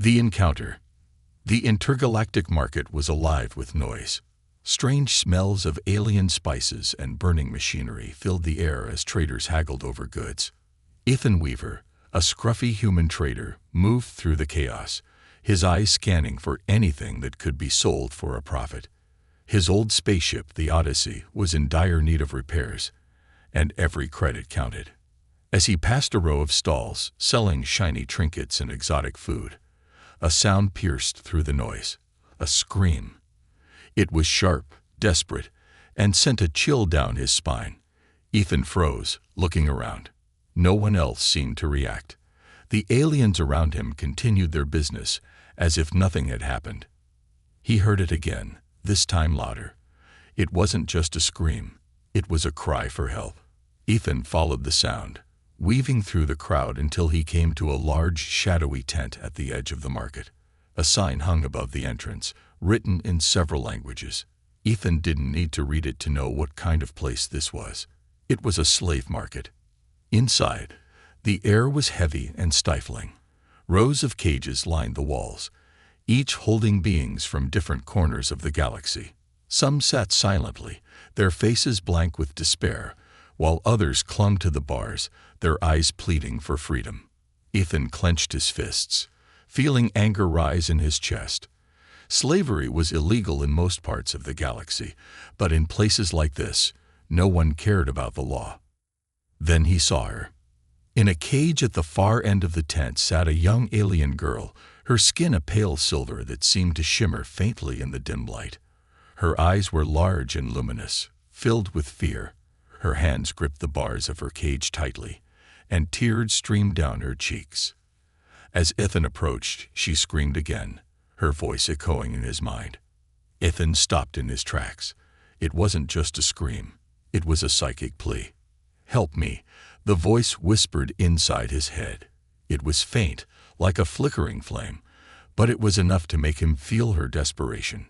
The encounter. The intergalactic market was alive with noise. Strange smells of alien spices and burning machinery filled the air as traders haggled over goods. Ethan Weaver, a scruffy human trader, moved through the chaos, his eyes scanning for anything that could be sold for a profit. His old spaceship, the Odyssey, was in dire need of repairs, and every credit counted. As he passed a row of stalls selling shiny trinkets and exotic food, a sound pierced through the noise, a scream. It was sharp, desperate, and sent a chill down his spine. Ethan froze, looking around. No one else seemed to react. The aliens around him continued their business as if nothing had happened. He heard it again, this time louder. It wasn't just a scream, it was a cry for help. Ethan followed the sound, weaving through the crowd until he came to a large, shadowy tent at the edge of the market. A sign hung above the entrance, written in several languages. Ethan didn't need to read it to know what kind of place this was. It was a slave market. Inside, the air was heavy and stifling. Rows of cages lined the walls, each holding beings from different corners of the galaxy. Some sat silently, their faces blank with despair, while others clung to the bars, their eyes pleading for freedom. Ethan clenched his fists, feeling anger rise in his chest. Slavery was illegal in most parts of the galaxy, but in places like this, no one cared about the law. Then he saw her. In a cage at the far end of the tent sat a young alien girl, her skin a pale silver that seemed to shimmer faintly in the dim light. Her eyes were large and luminous, filled with fear. Her hands gripped the bars of her cage tightly, and tears streamed down her cheeks. As Ethan approached, she screamed again, her voice echoing in his mind. Ethan stopped in his tracks. It wasn't just a scream, it was a psychic plea. "Help me," the voice whispered inside his head. It was faint, like a flickering flame, but it was enough to make him feel her desperation.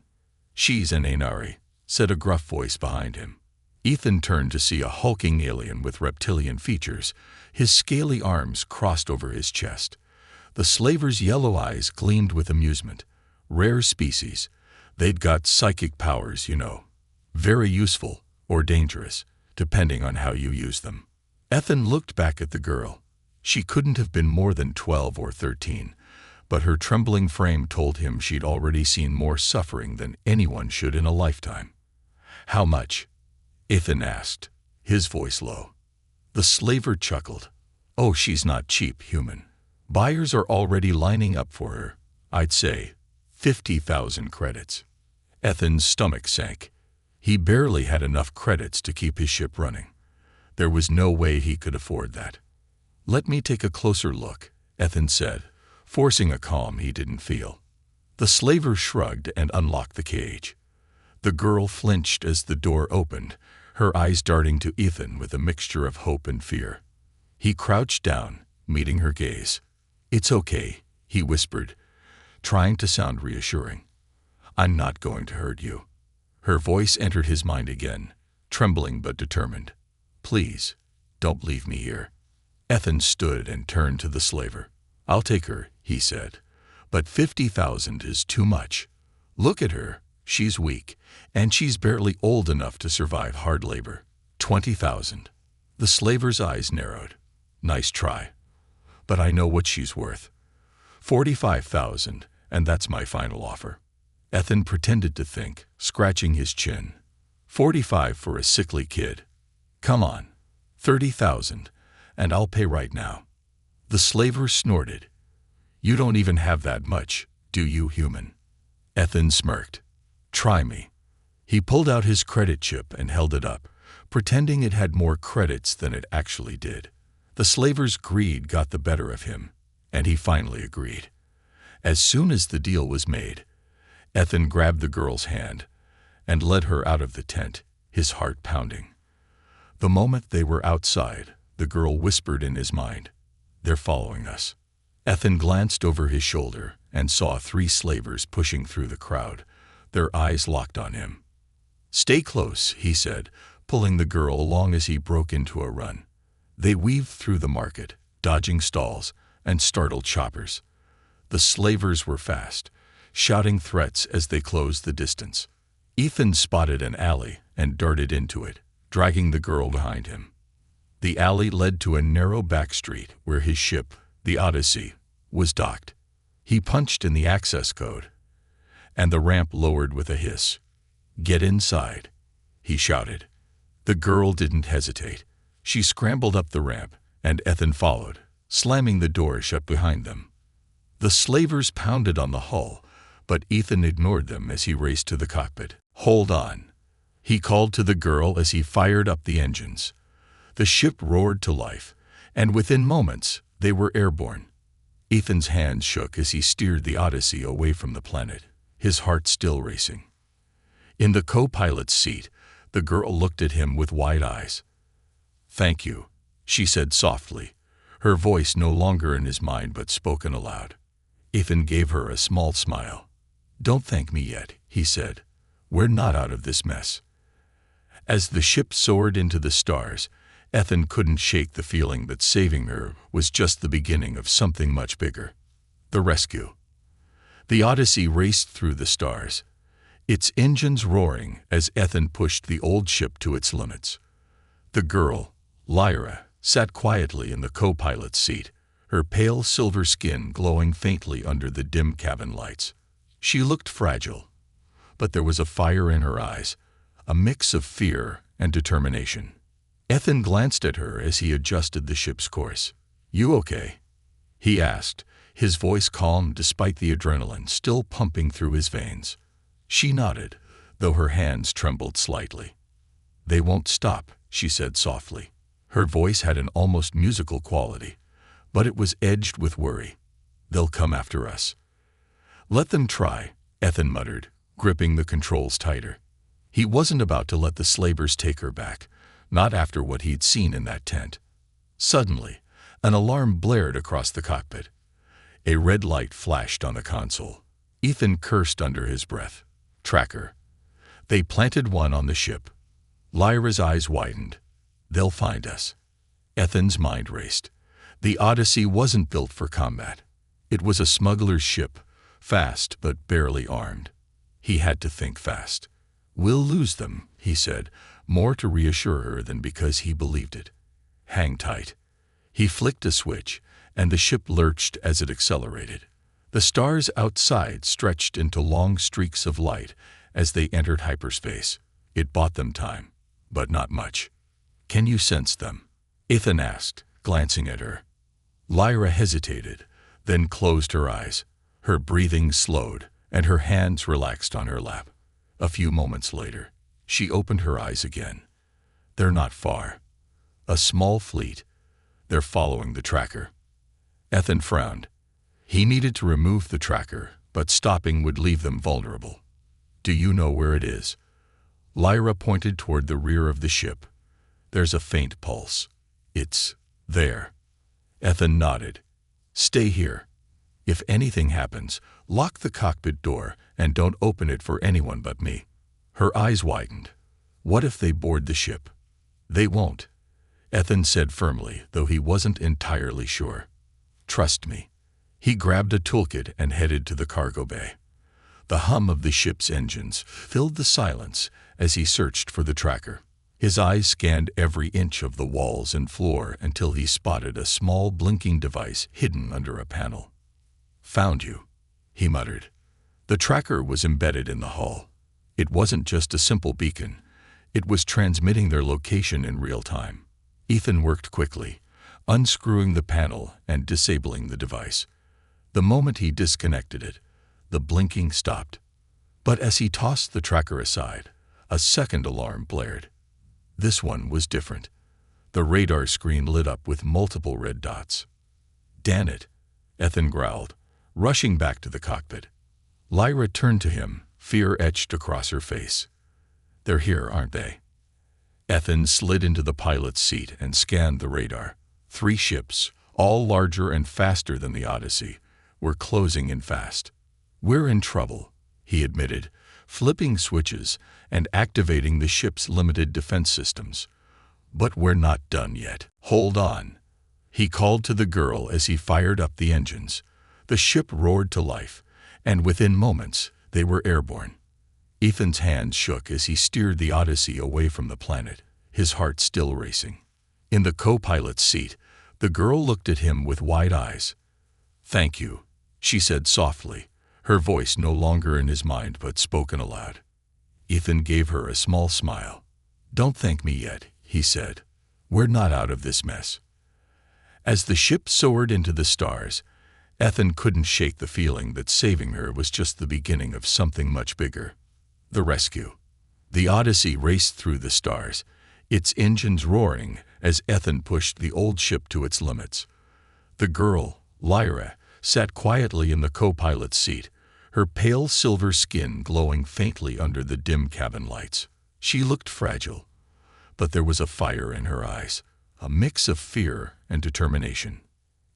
"She's an Ainari," said a gruff voice behind him. Ethan turned to see a hulking alien with reptilian features, his scaly arms crossed over his chest. The slaver's yellow eyes gleamed with amusement. Rare species. They'd got psychic powers, you know. Very useful, or dangerous, depending on how you use them. Ethan looked back at the girl. She couldn't have been more than 12 or 13, but her trembling frame told him she'd already seen more suffering than anyone should in a lifetime. "How much?" Ethan asked, his voice low. The slaver chuckled. "Oh, she's not cheap, human. Buyers are already lining up for her. I'd say 50,000 credits." Ethan's stomach sank. He barely had enough credits to keep his ship running. There was no way he could afford that. "Let me take a closer look," Ethan said, forcing a calm he didn't feel. The slaver shrugged and unlocked the cage. The girl flinched as the door opened, her eyes darting to Ethan with a mixture of hope and fear. He crouched down, meeting her gaze. "It's okay," he whispered, trying to sound reassuring. "I'm not going to hurt you." Her voice entered his mind again, trembling but determined. "Please, don't leave me here." Ethan stood and turned to the slaver. "I'll take her," he said, "but 50,000 is too much. Look at her. She's weak, and she's barely old enough to survive hard labor. 20,000. The slaver's eyes narrowed. "Nice try. But I know what she's worth. 45,000, and that's my final offer." Ethan pretended to think, scratching his chin. 45 for a sickly kid. "Come on. 30,000, and I'll pay right now." The slaver snorted. "You don't even have that much, do you, human?" Ethan smirked. "Try me." He pulled out his credit chip and held it up, pretending it had more credits than it actually did. The slaver's greed got the better of him, and he finally agreed. As soon as the deal was made, Ethan grabbed the girl's hand and led her out of the tent, his heart pounding. The moment they were outside, the girl whispered in his mind, "They're following us." Ethan glanced over his shoulder and saw 3 slavers pushing through the crowd, their eyes locked on him. "Stay close," he said, pulling the girl along as he broke into a run. They weaved through the market, dodging stalls and startled shoppers. The slavers were fast, shouting threats as they closed the distance. Ethan spotted an alley and darted into it, dragging the girl behind him. The alley led to a narrow back street where his ship, the Odyssey, was docked. He punched in the access code, and the ramp lowered with a hiss. "Get inside," he shouted. The girl didn't hesitate. She scrambled up the ramp, and Ethan followed, slamming the door shut behind them. The slavers pounded on the hull, but Ethan ignored them as he raced to the cockpit. "Hold on," he called to the girl as he fired up the engines. The ship roared to life, and within moments they were airborne. Ethan's hands shook as he steered the Odyssey away from the planet, his heart still racing. In the co-pilot's seat, the girl looked at him with wide eyes. "Thank you," she said softly, her voice no longer in his mind but spoken aloud. Ethan gave her a small smile. "Don't thank me yet," he said. "We're not out of this mess." As the ship soared into the stars, Ethan couldn't shake the feeling that saving her was just the beginning of something much bigger. The rescue. The Odyssey raced through the stars, its engines roaring as Ethan pushed the old ship to its limits. The girl, Lyra, sat quietly in the co-pilot's seat, her pale silver skin glowing faintly under the dim cabin lights. She looked fragile, but there was a fire in her eyes, a mix of fear and determination. Ethan glanced at her as he adjusted the ship's course. "You okay?" he asked, his voice calm despite the adrenaline still pumping through his veins. She nodded, though her hands trembled slightly. "They won't stop," she said softly. Her voice had an almost musical quality, but it was edged with worry. "They'll come after us." "Let them try," Ethan muttered, gripping the controls tighter. He wasn't about to let the slavers take her back, not after what he'd seen in that tent. Suddenly, an alarm blared across the cockpit. A red light flashed on the console. Ethan cursed under his breath. Tracker. They planted one on the ship. Lyra's eyes widened. "They'll find us." Ethan's mind raced. The Odyssey wasn't built for combat. It was a smuggler's ship, fast but barely armed. He had to think fast. "We'll lose them," he said, more to reassure her than because he believed it. "Hang tight." He flicked a switch, and the ship lurched as it accelerated. The stars outside stretched into long streaks of light as they entered hyperspace. It bought them time, but not much. "Can you sense them?" Ethan asked, glancing at her. Lyra hesitated, then closed her eyes. Her breathing slowed, and her hands relaxed on her lap. A few moments later, she opened her eyes again. "They're not far. A small fleet. They're following the tracker." Ethan frowned. He needed to remove the tracker, but stopping would leave them vulnerable. "Do you know where it is?" Lyra pointed toward the rear of the ship. "There's a faint pulse. It's there." Ethan nodded. "Stay here. If anything happens, lock the cockpit door and don't open it for anyone but me." Her eyes widened. "What if they board the ship?" "They won't," Ethan said firmly, though he wasn't entirely sure. "Trust me." He grabbed a toolkit and headed to the cargo bay. The hum of the ship's engines filled the silence as he searched for the tracker. His eyes scanned every inch of the walls and floor until he spotted a small blinking device hidden under a panel. "Found you," he muttered. The tracker was embedded in the hull. It wasn't just a simple beacon. It was transmitting their location in real time. Ethan worked quickly, unscrewing the panel and disabling the device. The moment he disconnected it, the blinking stopped. But as he tossed the tracker aside, a second alarm blared. This one was different. The radar screen lit up with multiple red dots. "Damn it," Ethan growled, rushing back to the cockpit. Lyra turned to him, fear etched across her face. "They're here, aren't they?" Ethan slid into the pilot's seat and scanned the radar. 3 ships, all larger and faster than the Odyssey, were closing in fast. "We're in trouble," he admitted, flipping switches and activating the ship's limited defense systems. "But we're not done yet. Hold on," he called to the girl as he fired up the engines. The ship roared to life, and within moments they were airborne. Ethan's hands shook as he steered the Odyssey away from the planet, his heart still racing. In the co-pilot's seat, the girl looked at him with wide eyes. "Thank you," she said softly, her voice no longer in his mind but spoken aloud. Ethan gave her a small smile. "Don't thank me yet," he said. "We're not out of this mess." As the ship soared into the stars, Ethan couldn't shake the feeling that saving her was just the beginning of something much bigger. The rescue. The Odyssey raced through the stars, its engines roaring as Ethan pushed the old ship to its limits. The girl, Lyra, sat quietly in the co-pilot's seat, her pale silver skin glowing faintly under the dim cabin lights. She looked fragile, but there was a fire in her eyes, a mix of fear and determination.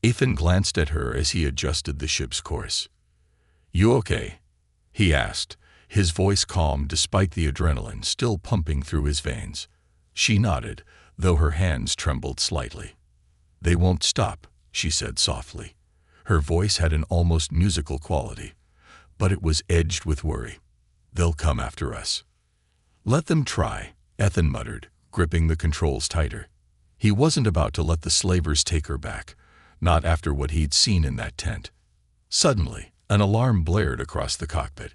Ethan glanced at her as he adjusted the ship's course. "You okay?" he asked, his voice calm despite the adrenaline still pumping through his veins. She nodded, though her hands trembled slightly. "They won't stop," she said softly. Her voice had an almost musical quality, but it was edged with worry. "They'll come after us." "Let them try," Ethan muttered, gripping the controls tighter. He wasn't about to let the slavers take her back, not after what he'd seen in that tent. Suddenly, an alarm blared across the cockpit.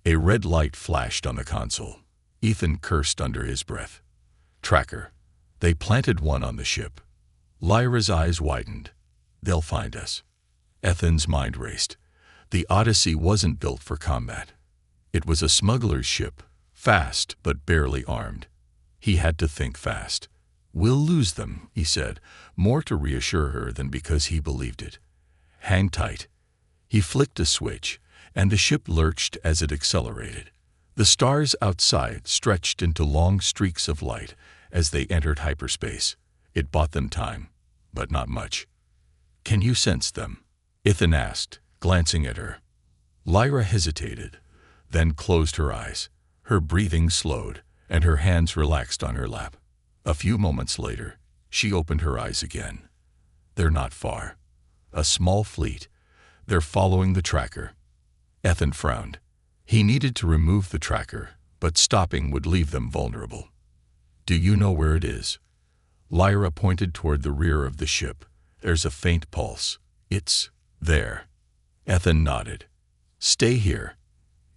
A red light flashed on the console. Ethan cursed under his breath. "Tracker. They planted one on the ship." Lyra's eyes widened. "They'll find us." Ethan's mind raced. The Odyssey wasn't built for combat. It was a smuggler's ship, fast but barely armed. He had to think fast. "We'll lose them," he said, more to reassure her than because he believed it. "Hang tight." He flicked a switch, and the ship lurched as it accelerated. The stars outside stretched into long streaks of light as they entered hyperspace. It bought them time, but not much. "Can you sense them?" Ethan asked, glancing at her. Lyra hesitated, then closed her eyes. Her breathing slowed, and her hands relaxed on her lap. A few moments later, she opened her eyes again. "They're not far. A small fleet. They're following the tracker." Ethan frowned. He needed to remove the tracker, but stopping would leave them vulnerable. "Do you know where it is?" Lyra pointed toward the rear of the ship. "There's a faint pulse. It's there." Ethan nodded. "Stay here.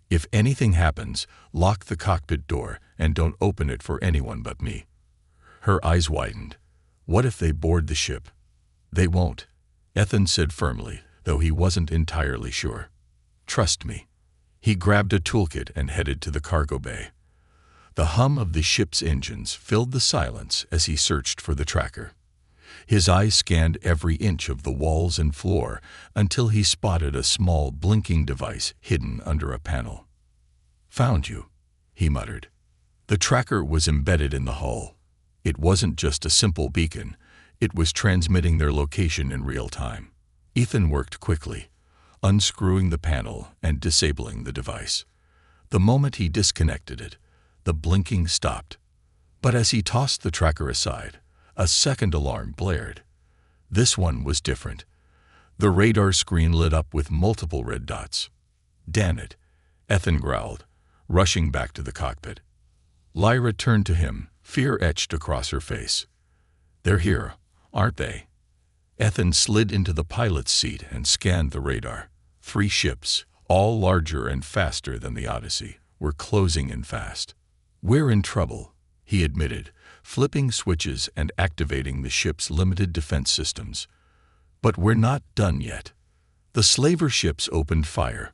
If anything happens, lock the cockpit door and don't open it for anyone but me." Her eyes widened. "What if they board the ship?" "They won't," Ethan said firmly, though he wasn't entirely sure. "Trust me." He grabbed a toolkit and headed to the cargo bay. The hum of the ship's engines filled the silence as he searched for the tracker. His eyes scanned every inch of the walls and floor until he spotted a small blinking device hidden under a panel. "Found you," he muttered. The tracker was embedded in the hull. It wasn't just a simple beacon, it was transmitting their location in real time. Ethan worked quickly, unscrewing the panel and disabling the device. The moment he disconnected it, the blinking stopped. But as he tossed the tracker aside, a second alarm blared. This one was different. The radar screen lit up with multiple red dots. "Damn it," Ethan growled, rushing back to the cockpit. Lyra turned to him, fear etched across her face. "They're here, aren't they?" Ethan slid into the pilot's seat and scanned the radar. 3 ships, all larger and faster than the Odyssey, were closing in fast. "We're in trouble," he admitted, flipping switches and activating the ship's limited defense systems. "But we're not done yet." The slaver ships opened fire.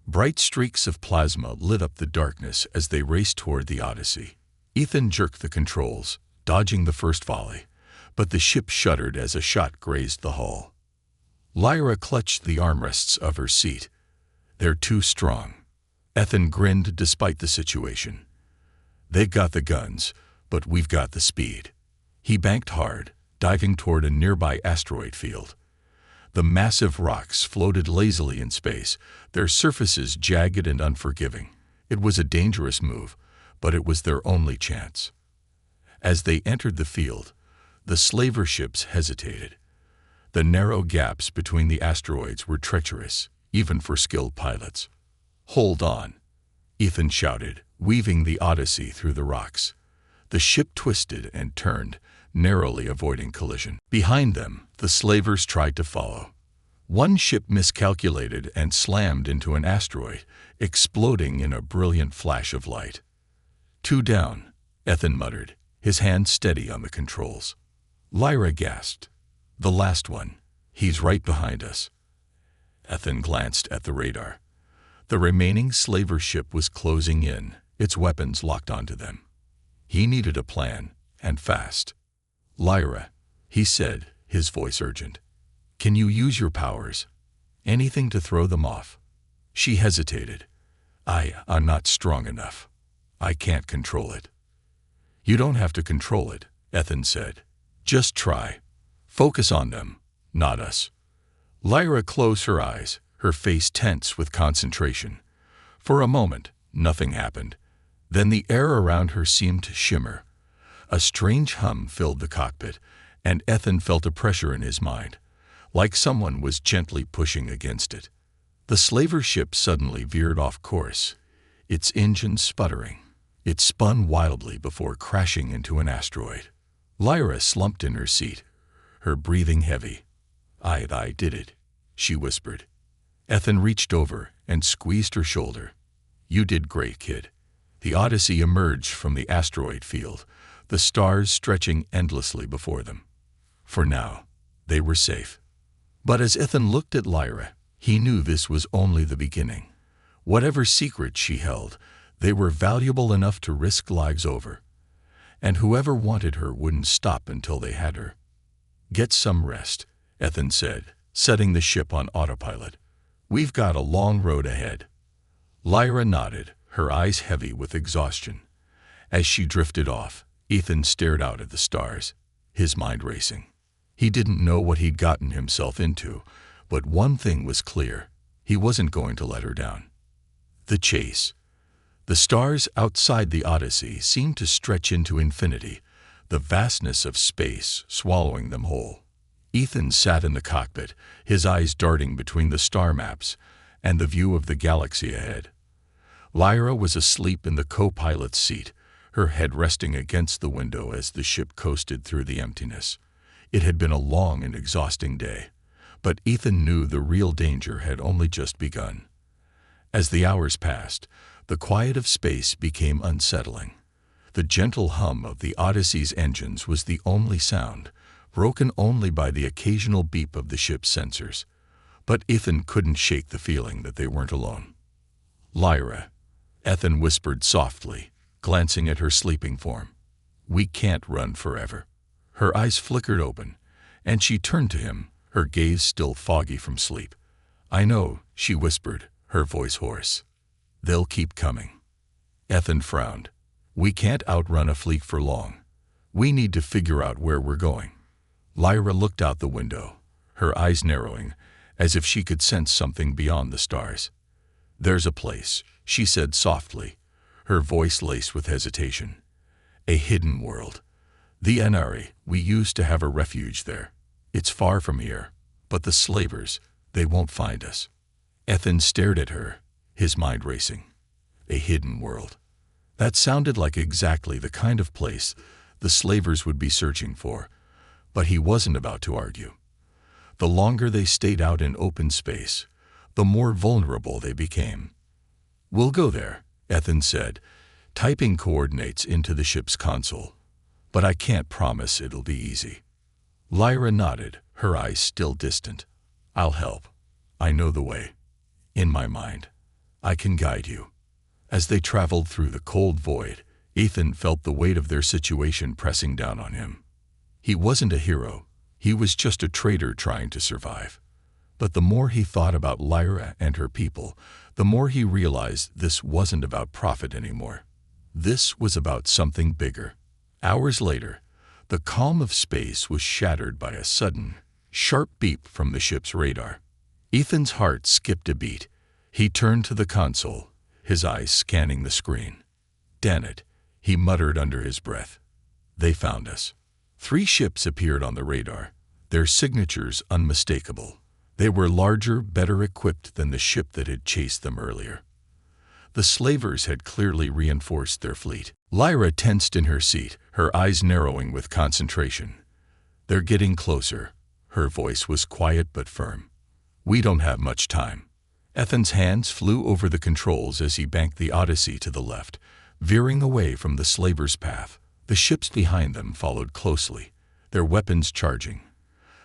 Bright streaks of plasma lit up the darkness as they raced toward the Odyssey. Ethan jerked the controls, dodging the first volley, but the ship shuddered as a shot grazed the hull. Lyra clutched the armrests of her seat. "They're too strong." Ethan grinned despite the situation. "They've got the guns, but we've got the speed." He banked hard, diving toward a nearby asteroid field. The massive rocks floated lazily in space, their surfaces jagged and unforgiving. It was a dangerous move, but it was their only chance. As they entered the field, the slaver ships hesitated. The narrow gaps between the asteroids were treacherous, even for skilled pilots. "Hold on," Ethan shouted, weaving the Odyssey through the rocks. The ship twisted and turned, narrowly avoiding collision. Behind them, the slavers tried to follow. One ship miscalculated and slammed into an asteroid, exploding in a brilliant flash of light. "Two down," Ethan muttered, his hand steady on the controls. Lyra gasped. "The last one. He's right behind us." Ethan glanced at the radar. The remaining slaver ship was closing in, its weapons locked onto them. He needed a plan, and fast. "Lyra," he said, his voice urgent. "Can you use your powers? Anything to throw them off?" She hesitated. I'm not strong enough. I can't control it." "You don't have to control it," Ethan said. "Just try. Focus on them, not us." Lyra closed her eyes, her face tense with concentration. For a moment, nothing happened. Then the air around her seemed to shimmer. A strange hum filled the cockpit, and Ethan felt a pressure in his mind, like someone was gently pushing against it. The slaver ship suddenly veered off course, its engine sputtering. It spun wildly before crashing into an asteroid. Lyra slumped in her seat, her breathing heavy. I did it," she whispered. Ethan reached over and squeezed her shoulder. "You did great, kid." The Odyssey emerged from the asteroid field, the stars stretching endlessly before them. For now, they were safe. But as Ethan looked at Lyra, he knew this was only the beginning. Whatever secrets she held, they were valuable enough to risk lives over. And whoever wanted her wouldn't stop until they had her. "Get some rest," Ethan said, setting the ship on autopilot. "We've got a long road ahead." Lyra nodded, her eyes heavy with exhaustion. As she drifted off, Ethan stared out at the stars, his mind racing. He didn't know what he'd gotten himself into, but one thing was clear: he wasn't going to let her down. The chase. The stars outside the Odyssey seemed to stretch into infinity, the vastness of space swallowing them whole. Ethan sat in the cockpit, his eyes darting between the star maps and the view of the galaxy ahead. Lyra was asleep in the co-pilot's seat, her head resting against the window as the ship coasted through the emptiness. It had been a long and exhausting day, but Ethan knew the real danger had only just begun. As the hours passed, the quiet of space became unsettling. The gentle hum of the Odyssey's engines was the only sound, broken only by the occasional beep of the ship's sensors. But Ethan couldn't shake the feeling that they weren't alone. "Lyra," Ethan whispered softly, glancing at her sleeping form. "We can't run forever." Her eyes flickered open, and she turned to him, her gaze still foggy from sleep. "I know," she whispered, her voice hoarse. "They'll keep coming." Ethan frowned. "We can't outrun a fleet for long. We need to figure out where we're going." Lyra looked out the window, her eyes narrowing, as if she could sense something beyond the stars. "There's a place," she said softly, her voice laced with hesitation. "A hidden world. The NRA, we used to have a refuge there. It's far from here, but the slavers, they won't find us." Ethan stared at her, his mind racing. A hidden world. That sounded like exactly the kind of place the slavers would be searching for, but he wasn't about to argue. The longer they stayed out in open space, the more vulnerable they became. "We'll go there," Ethan said, typing coordinates into the ship's console. "But I can't promise it'll be easy." Lyra nodded, her eyes still distant. "I'll help. I know the way. In my mind. I can guide you." As they traveled through the cold void, Ethan felt the weight of their situation pressing down on him. He wasn't a hero. He was just a trader trying to survive. But the more he thought about Lyra and her people, the more he realized this wasn't about profit anymore. This was about something bigger. Hours later, the calm of space was shattered by a sudden, sharp beep from the ship's radar. Ethan's heart skipped a beat. He turned to the console, his eyes scanning the screen. "Damn it," he muttered under his breath. "They found us." 3 ships appeared on the radar, their signatures unmistakable. They were larger, better equipped than the ship that had chased them earlier. The slavers had clearly reinforced their fleet. Lyra tensed in her seat, her eyes narrowing with concentration. "They're getting closer." Her voice was quiet but firm. "We don't have much time." Ethan's hands flew over the controls as he banked the Odyssey to the left, veering away from the slavers' path. The ships behind them followed closely, their weapons charging.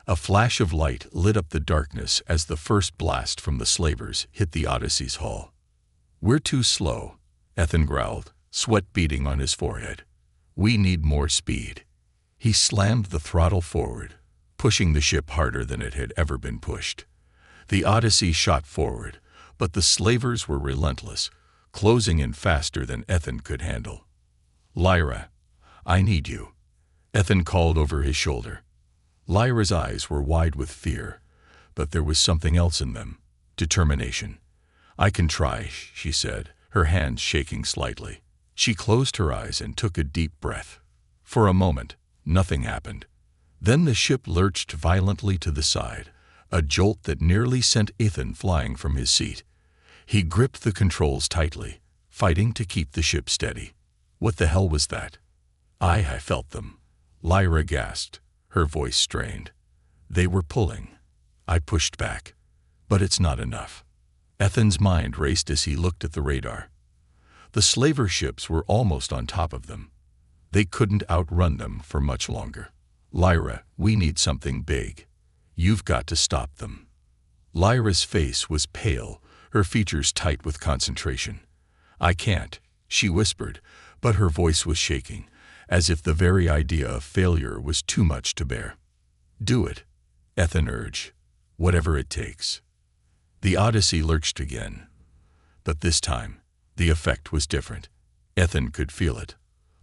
A flash of light lit up the darkness as the first blast from the slavers hit the Odyssey's hull. "We're too slow," Ethan growled, sweat beading on his forehead. "We need more speed." He slammed the throttle forward, pushing the ship harder than it had ever been pushed. The Odyssey shot forward, but the slavers were relentless, closing in faster than Ethan could handle. "Lyra, I need you," Ethan called over his shoulder. Lyra's eyes were wide with fear, but there was something else in them, determination. "I can try," she said, her hands shaking slightly. She closed her eyes and took a deep breath. For a moment, nothing happened. Then the ship lurched violently to the side, a jolt that nearly sent Ethan flying from his seat. He gripped the controls tightly, fighting to keep the ship steady. What the hell was that? I felt them," Lyra gasped, her voice strained. "They were pulling." I pushed back. "But it's not enough." Ethan's mind raced as he looked at the radar. The slaver ships were almost on top of them. They couldn't outrun them for much longer. "Lyra, we need something big. You've got to stop them." Lyra's face was pale, her features tight with concentration. "I can't," she whispered, but her voice was shaking, as if the very idea of failure was too much to bear. "Do it," Ethan urged, "whatever it takes." The Odyssey lurched again. But this time, the effect was different. Ethan could feel it.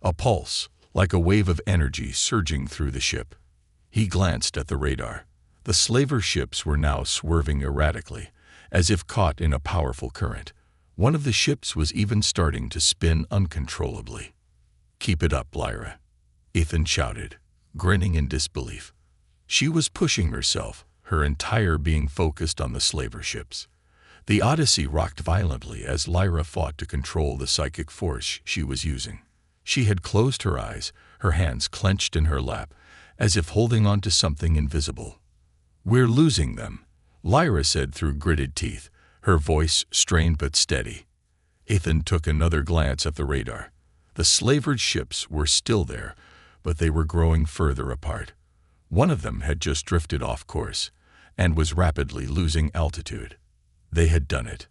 A pulse, like a wave of energy surging through the ship. He glanced at the radar. The slaver ships were now swerving erratically, as if caught in a powerful current. One of the ships was even starting to spin uncontrollably. "Keep it up, Lyra," Ethan shouted, grinning in disbelief. She was pushing herself, her entire being focused on the slaver ships. The Odyssey rocked violently as Lyra fought to control the psychic force she was using. She had closed her eyes, her hands clenched in her lap, as if holding on to something invisible. "We're losing them," Lyra said through gritted teeth, her voice strained but steady. Ethan took another glance at the radar. The slavered ships were still there, but they were growing further apart. One of them had just drifted off course and was rapidly losing altitude. They had done it.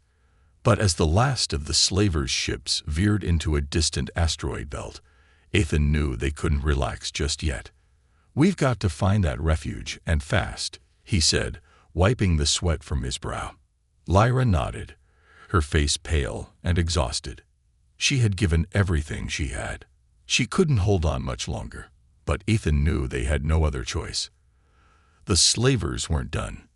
But as the last of the slavers' ships veered into a distant asteroid belt, Ethan knew they couldn't relax just yet. "We've got to find that refuge, and fast," he said, wiping the sweat from his brow. Lyra nodded, her face pale and exhausted. She had given everything she had. She couldn't hold on much longer, but Ethan knew they had no other choice. The slavers weren't done.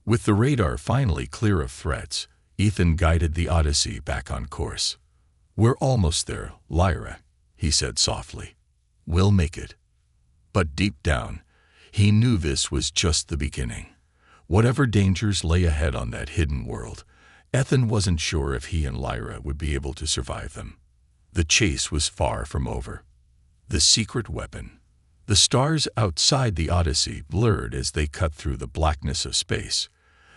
With the radar finally clear of threats, Ethan guided the Odyssey back on course. "We're almost there, Lyra," he said softly. "We'll make it." But deep down, he knew this was just the beginning. Whatever dangers lay ahead on that hidden world, Ethan wasn't sure if he and Lyra would be able to survive them. The chase was far from over. The secret weapon. The stars outside the Odyssey blurred as they cut through the blackness of space.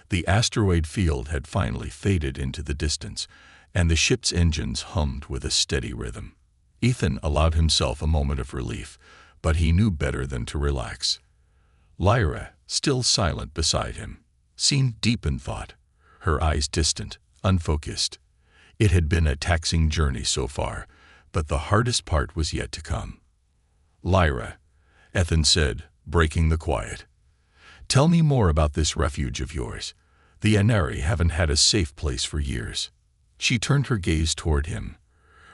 The asteroid field had finally faded into the distance, and the ship's engines hummed with a steady rhythm. Ethan allowed himself a moment of relief, but he knew better than to relax. Lyra, still silent beside him, seemed deep in thought, her eyes distant, unfocused. It had been a taxing journey so far, but the hardest part was yet to come. "Lyra," Ethan said, breaking the quiet. "Tell me more about this refuge of yours. The Anari haven't had a safe place for years." She turned her gaze toward him,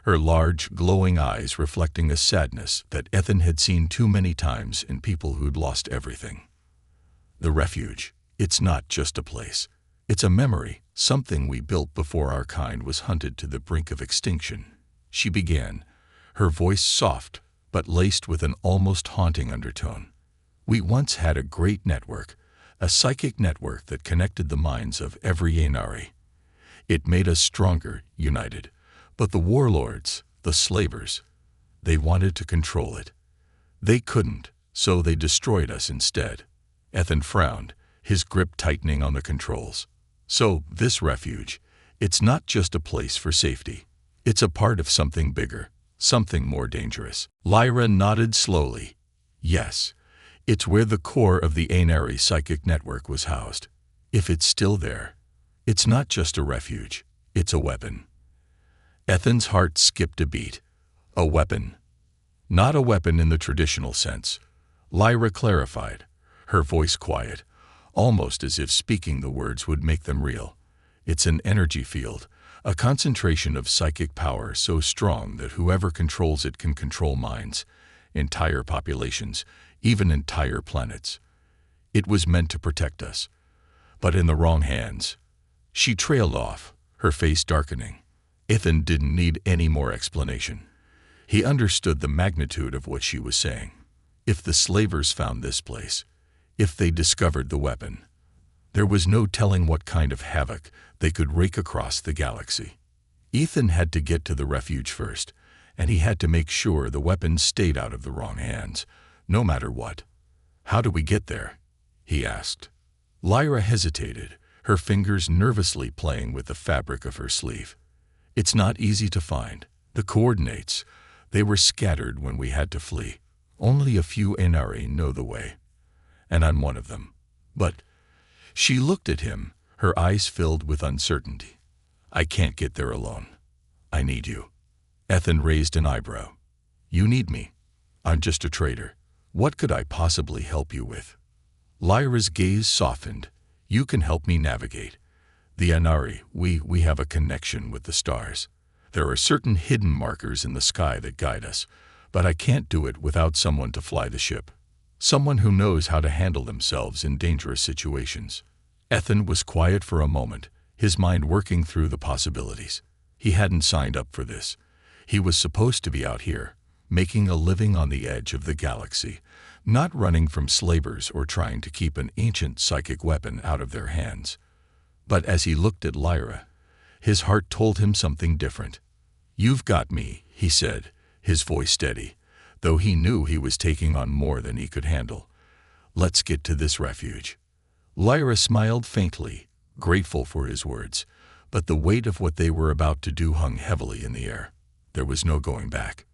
her large, glowing eyes reflecting a sadness that Ethan had seen too many times in people who'd lost everything. "The refuge, it's not just a place. It's a memory, something we built before our kind was hunted to the brink of extinction," she began, her voice soft but laced with an almost haunting undertone. We once had a great network, a psychic network that connected the minds of every Ainari. It made us stronger, united. But the warlords, the slavers, they wanted to control it. They couldn't, so they destroyed us instead. Ethan frowned, his grip tightening on the controls. So, this refuge, it's not just a place for safety. It's a part of something bigger, something more dangerous. Lyra nodded slowly. Yes, it's where the core of the Ainari psychic network was housed. If it's still there, it's not just a refuge, it's a weapon. Ethan's heart skipped a beat. A weapon. Not a weapon in the traditional sense. Lyra clarified, her voice quiet, almost as if speaking the words would make them real. It's an energy field, a concentration of psychic power so strong that whoever controls it can control minds, entire populations, even entire planets. It was meant to protect us, but in the wrong hands. She trailed off, her face darkening. Ethan didn't need any more explanation. He understood the magnitude of what she was saying. If the slavers found this place, if they discovered the weapon, there was no telling what kind of havoc they could rake across the galaxy. Ethan had to get to the refuge first, and he had to make sure the weapon stayed out of the wrong hands, no matter what. "How do we get there?" he asked. Lyra hesitated, her fingers nervously playing with the fabric of her sleeve. "It's not easy to find. The coordinates, they were scattered when we had to flee. Only a few Ainari know the way. And I'm one of them. But..." She looked at him, her eyes filled with uncertainty. "I can't get there alone. I need you." Ethan raised an eyebrow. "You need me? I'm just a trader. What could I possibly help you with?" Lyra's gaze softened. "You can help me navigate. The Ainari, we have a connection with the stars. There are certain hidden markers in the sky that guide us, but I can't do it without someone to fly the ship. Someone who knows how to handle themselves in dangerous situations." Ethan was quiet for a moment, his mind working through the possibilities. He hadn't signed up for this. He was supposed to be out here, making a living on the edge of the galaxy, not running from slavers or trying to keep an ancient psychic weapon out of their hands. But as he looked at Lyra, his heart told him something different. "You've got me," he said, his voice steady, though he knew he was taking on more than he could handle. "Let's get to this refuge." Lyra smiled faintly, grateful for his words, but the weight of what they were about to do hung heavily in the air. There was no going back.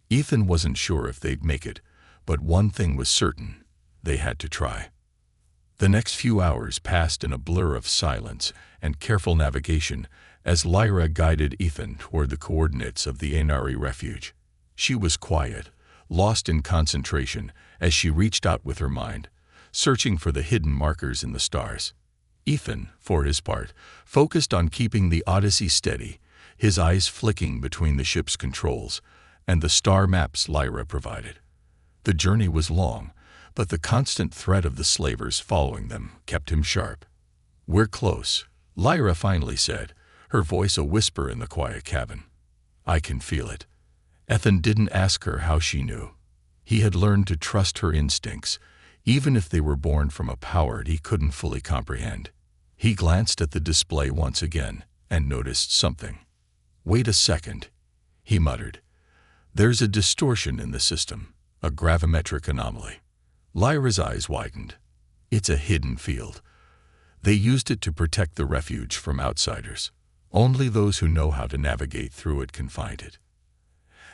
Ethan wasn't sure if they'd make it, but one thing was certain: they had to try. The next few hours passed in a blur of silence and careful navigation as Lyra guided Ethan toward the coordinates of the Ainari refuge. She was quiet, lost in concentration as she reached out with her mind, searching for the hidden markers in the stars. Ethan, for his part, focused on keeping the Odyssey steady, his eyes flicking between the ship's controls and the star maps Lyra provided. The journey was long, but the constant threat of the slavers following them kept him sharp. "We're close," Lyra finally said, her voice a whisper in the quiet cabin. "I can feel it." Ethan didn't ask her how she knew. He had learned to trust her instincts, even if they were born from a power he couldn't fully comprehend. He glanced at the display once again and noticed something. "Wait a second," he muttered. "There's a distortion in the system, a gravimetric anomaly." Lyra's eyes widened. "It's a hidden field. They used it to protect the refuge from outsiders. Only those who know how to navigate through it can find it."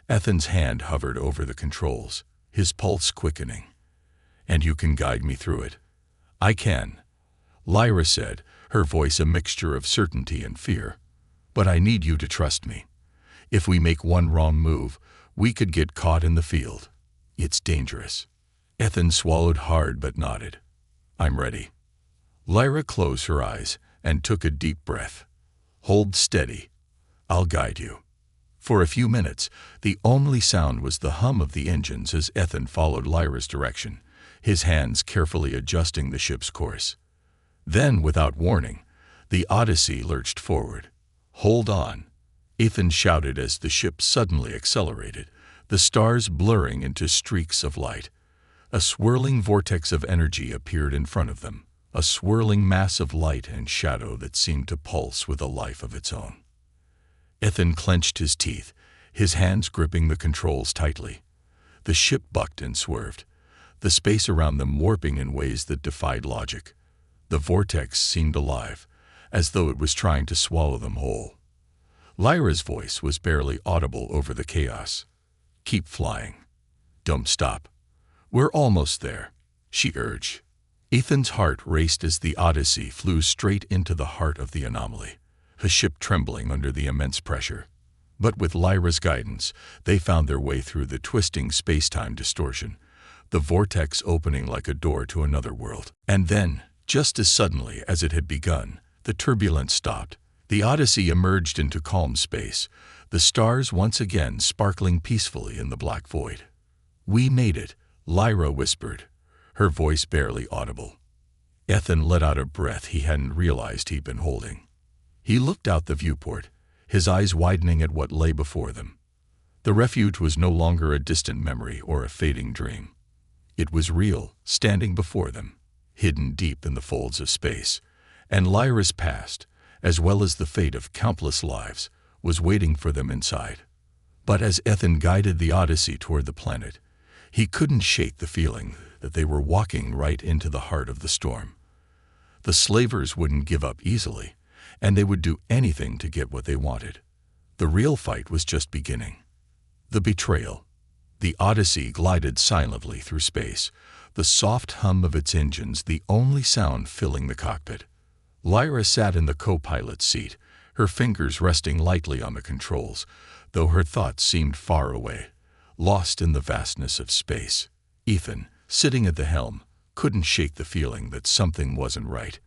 Ethan's hand hovered over the controls, his pulse quickening. "And you can guide me through it?" "I can," Lyra said, her voice a mixture of certainty and fear. "But I need you to trust me. If we make one wrong move, we could get caught in the field. It's dangerous." Ethan swallowed hard but nodded. "I'm ready." Lyra closed her eyes and took a deep breath. "Hold steady. I'll guide you." For a few minutes, the only sound was the hum of the engines as Ethan followed Lyra's direction, his hands carefully adjusting the ship's course. Then, without warning, the Odyssey lurched forward. "Hold on," Ethan shouted as the ship suddenly accelerated, the stars blurring into streaks of light. A swirling vortex of energy appeared in front of them, a swirling mass of light and shadow that seemed to pulse with a life of its own. Ethan clenched his teeth, his hands gripping the controls tightly. The ship bucked and swerved, the space around them warping in ways that defied logic. The vortex seemed alive, as though it was trying to swallow them whole. Lyra's voice was barely audible over the chaos. "Keep flying. Don't stop. We're almost there," she urged. Ethan's heart raced as the Odyssey flew straight into the heart of the anomaly, the ship trembling under the immense pressure. But with Lyra's guidance, they found their way through the twisting space-time distortion, the vortex opening like a door to another world. And then, just as suddenly as it had begun, the turbulence stopped. The Odyssey emerged into calm space, the stars once again sparkling peacefully in the black void. "We made it," Lyra whispered, her voice barely audible. Ethan let out a breath he hadn't realized he'd been holding. He looked out the viewport, his eyes widening at what lay before them. The refuge was no longer a distant memory or a fading dream. It was real, standing before them, hidden deep in the folds of space, and Lyra's past, as well as the fate of countless lives, was waiting for them inside. But as Ethan guided the Odyssey toward the planet, he couldn't shake the feeling that they were walking right into the heart of the storm. The slavers wouldn't give up easily, and they would do anything to get what they wanted. The real fight was just beginning. The betrayal. The Odyssey glided silently through space, the soft hum of its engines the only sound filling the cockpit. Lyra sat in the co-pilot's seat, her fingers resting lightly on the controls, though her thoughts seemed far away, lost in the vastness of space. Ethan, sitting at the helm, couldn't shake the feeling that something wasn't right.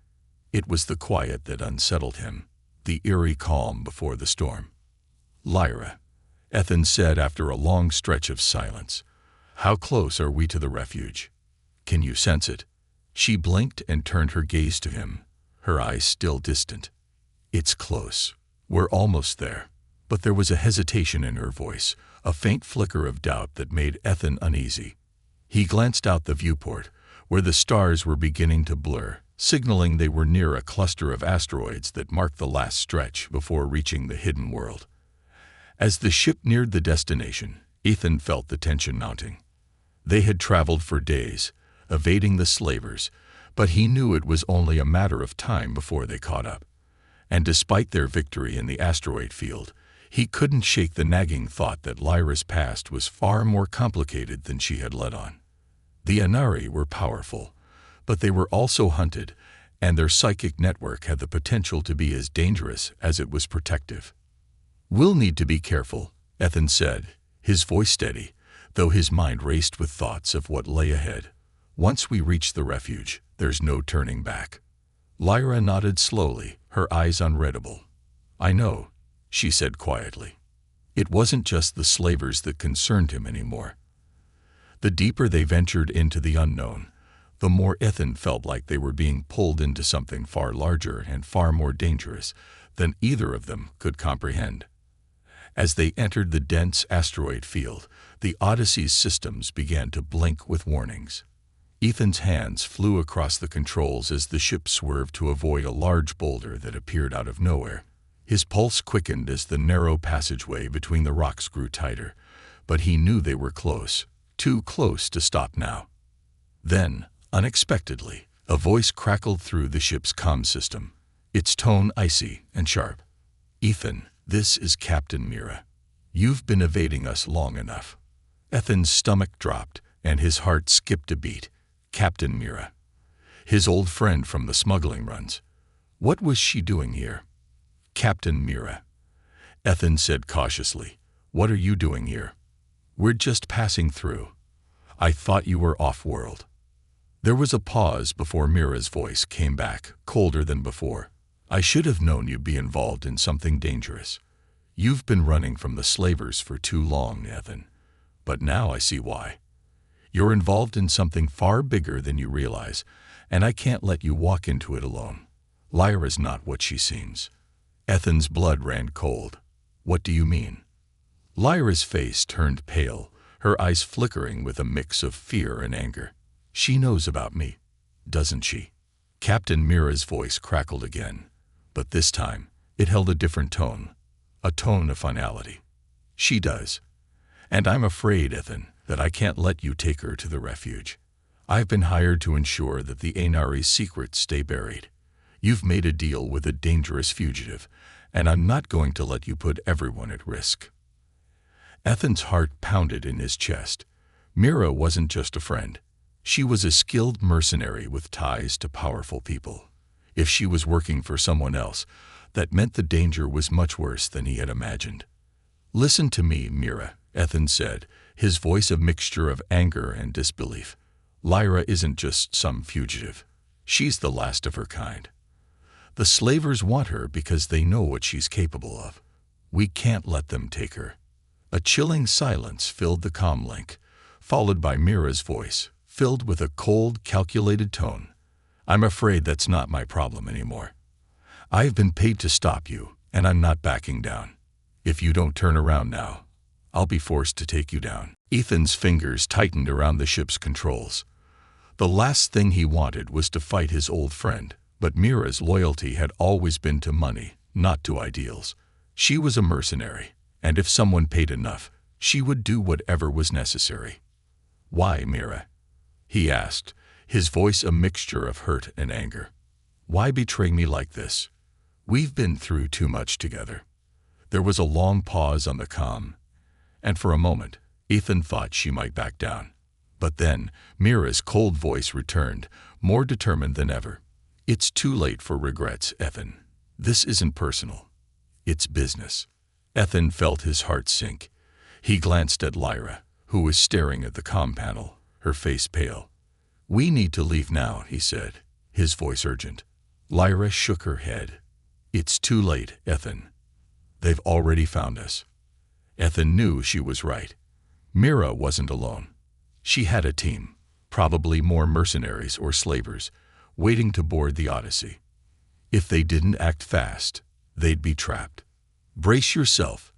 It was the quiet that unsettled him, the eerie calm before the storm. "Lyra," Ethan said after a long stretch of silence, "how close are we to the refuge? Can you sense it?" She blinked and turned her gaze to him, her eyes still distant. "It's close. We're almost there." But there was a hesitation in her voice, a faint flicker of doubt that made Ethan uneasy. He glanced out the viewport, where the stars were beginning to blur, signaling they were near a cluster of asteroids that marked the last stretch before reaching the hidden world. As the ship neared the destination, Ethan felt the tension mounting. They had traveled for days, evading the slavers, but he knew it was only a matter of time before they caught up. And despite their victory in the asteroid field, he couldn't shake the nagging thought that Lyra's past was far more complicated than she had let on. The Anari were powerful, but they were also hunted, and their psychic network had the potential to be as dangerous as it was protective. "We'll need to be careful," Ethan said, his voice steady, though his mind raced with thoughts of what lay ahead. "Once we reach the refuge, there's no turning back." Lyra nodded slowly, her eyes unreadable. "I know," she said quietly. It wasn't just the slavers that concerned him anymore. The deeper they ventured into the unknown, the more Ethan felt like they were being pulled into something far larger and far more dangerous than either of them could comprehend. As they entered the dense asteroid field, the Odyssey's systems began to blink with warnings. Ethan's hands flew across the controls as the ship swerved to avoid a large boulder that appeared out of nowhere. His pulse quickened as the narrow passageway between the rocks grew tighter, but he knew they were close, too close to stop now. Then, unexpectedly, a voice crackled through the ship's comm system, its tone icy and sharp. "Ethan, this is Captain Mira. You've been evading us long enough." Ethan's stomach dropped, and his heart skipped a beat. Captain Mira. His old friend from the smuggling runs. What was she doing here? "Captain Mira," Ethan said cautiously, "what are you doing here?" "We're just passing through. I thought you were off-world." There was a pause before Mira's voice came back, colder than before. "I should have known you'd be involved in something dangerous. You've been running from the slavers for too long, Ethan. But now I see why. You're involved in something far bigger than you realize, and I can't let you walk into it alone. Lyra's not what she seems." Ethan's blood ran cold. "What do you mean?" Lyra's face turned pale, her eyes flickering with a mix of fear and anger. She knows about me, doesn't she? Captain Mira's voice crackled again, but this time it held a different tone, a tone of finality. She does. And I'm afraid, Ethan, that I can't let you take her to the refuge. I've been hired to ensure that the Ainari's secrets stay buried. You've made a deal with a dangerous fugitive, and I'm not going to let you put everyone at risk. Ethan's heart pounded in his chest. Mira wasn't just a friend. She was a skilled mercenary with ties to powerful people. If she was working for someone else, that meant the danger was much worse than he had imagined. Listen to me, Mira, Ethan said, his voice a mixture of anger and disbelief. Lyra isn't just some fugitive. She's the last of her kind. The slavers want her because they know what she's capable of. We can't let them take her. A chilling silence filled the comm link, followed by Mira's voice, filled with a cold, calculated tone. I'm afraid that's not my problem anymore. I've been paid to stop you, and I'm not backing down. If you don't turn around now, I'll be forced to take you down. Ethan's fingers tightened around the ship's controls. The last thing he wanted was to fight his old friend, but Mira's loyalty had always been to money, not to ideals. She was a mercenary, and if someone paid enough, she would do whatever was necessary. Why, Mira? He asked, his voice a mixture of hurt and anger. Why betray me like this? We've been through too much together. There was a long pause on the comm, and for a moment, Ethan thought she might back down. But then, Mira's cold voice returned, more determined than ever. It's too late for regrets, Ethan. This isn't personal. It's business. Ethan felt his heart sink. He glanced at Lyra, who was staring at the comm panel, her face pale. We need to leave now, he said, his voice urgent. Lyra shook her head. It's too late, Ethan. They've already found us. Ethan knew she was right. Mira wasn't alone. She had a team, probably more mercenaries or slavers, waiting to board the Odyssey. If they didn't act fast, they'd be trapped. Brace yourself,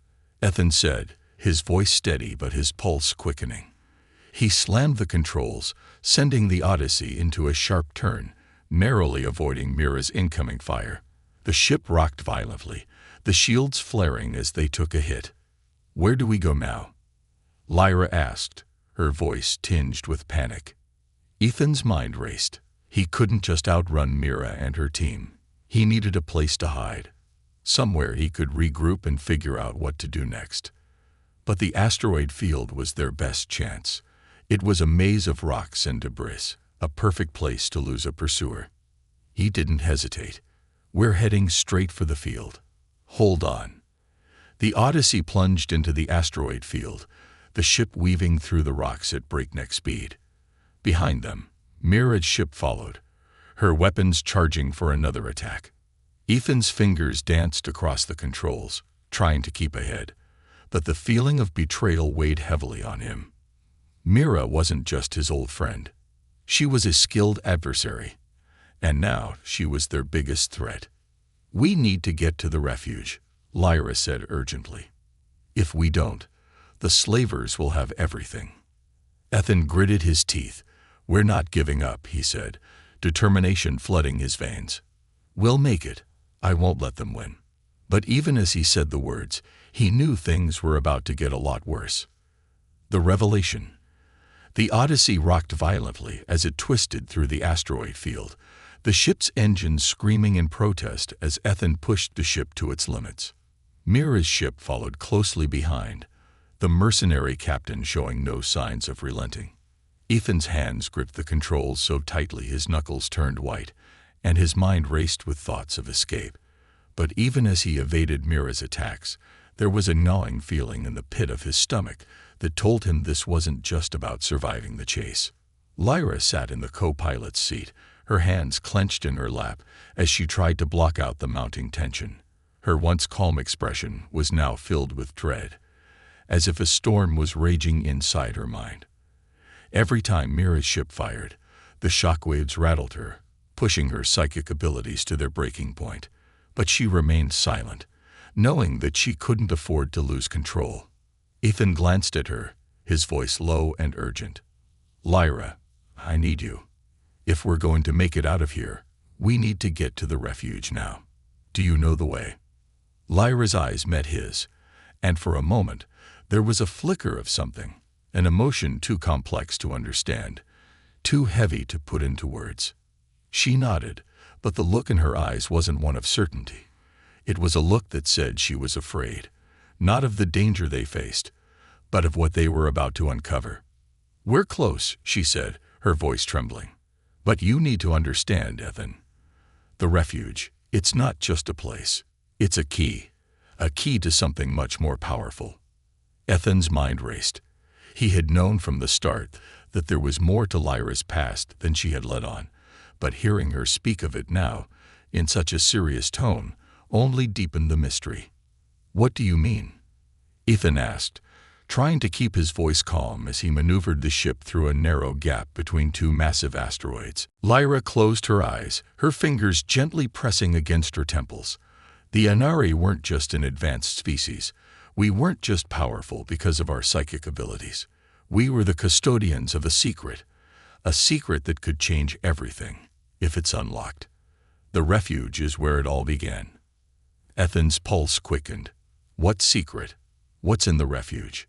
Ethan said, his voice steady but his pulse quickening. He slammed the controls, sending the Odyssey into a sharp turn, narrowly avoiding Mira's incoming fire. The ship rocked violently, the shields flaring as they took a hit. Where do we go now? Lyra asked, her voice tinged with panic. Ethan's mind raced. He couldn't just outrun Mira and her team. He needed a place to hide, somewhere he could regroup and figure out what to do next. But the asteroid field was their best chance. It was a maze of rocks and debris, a perfect place to lose a pursuer. He didn't hesitate. We're heading straight for the field. Hold on. The Odyssey plunged into the asteroid field, the ship weaving through the rocks at breakneck speed. Behind them, Mira's ship followed, her weapons charging for another attack. Ethan's fingers danced across the controls, trying to keep ahead, but the feeling of betrayal weighed heavily on him. Mira wasn't just his old friend. She was a skilled adversary, and now she was their biggest threat. We need to get to the refuge, Lyra said urgently. If we don't, the slavers will have everything. Ethan gritted his teeth. We're not giving up, he said, determination flooding his veins. We'll make it. I won't let them win. But even as he said the words, he knew things were about to get a lot worse. The revelation. The Odyssey rocked violently as it twisted through the asteroid field, the ship's engines screaming in protest as Ethan pushed the ship to its limits. Mira's ship followed closely behind, the mercenary captain showing no signs of relenting. Ethan's hands gripped the controls so tightly his knuckles turned white, and his mind raced with thoughts of escape. But even as he evaded Mira's attacks, there was a gnawing feeling in the pit of his stomach that told him this wasn't just about surviving the chase. Lyra sat in the co-pilot's seat, her hands clenched in her lap as she tried to block out the mounting tension. Her once calm expression was now filled with dread, as if a storm was raging inside her mind. Every time Mira's ship fired, the shockwaves rattled her, pushing her psychic abilities to their breaking point. But she remained silent, knowing that she couldn't afford to lose control. Ethan glanced at her, his voice low and urgent. Lyra, I need you. If we're going to make it out of here, we need to get to the refuge now. Do you know the way?" Lyra's eyes met his, and for a moment there was a flicker of something, an emotion too complex to understand, too heavy to put into words. She nodded, but the look in her eyes wasn't one of certainty. It was a look that said she was afraid, not of the danger they faced, but of what they were about to uncover. "We're close," she said, her voice trembling. "But you need to understand, Ethan. The refuge, it's not just a place. It's a key to something much more powerful." Ethan's mind raced. He had known from the start that there was more to Lyra's past than she had let on, but hearing her speak of it now, in such a serious tone, only deepened the mystery. "What do you mean?" Ethan asked, trying to keep his voice calm as he maneuvered the ship through a narrow gap between two massive asteroids. Lyra closed her eyes, her fingers gently pressing against her temples. "The Anari weren't just an advanced species. We weren't just powerful because of our psychic abilities. We were the custodians of a secret that could change everything, if it's unlocked. The refuge is where it all began." Ethan's pulse quickened. "What secret? What's in the refuge?"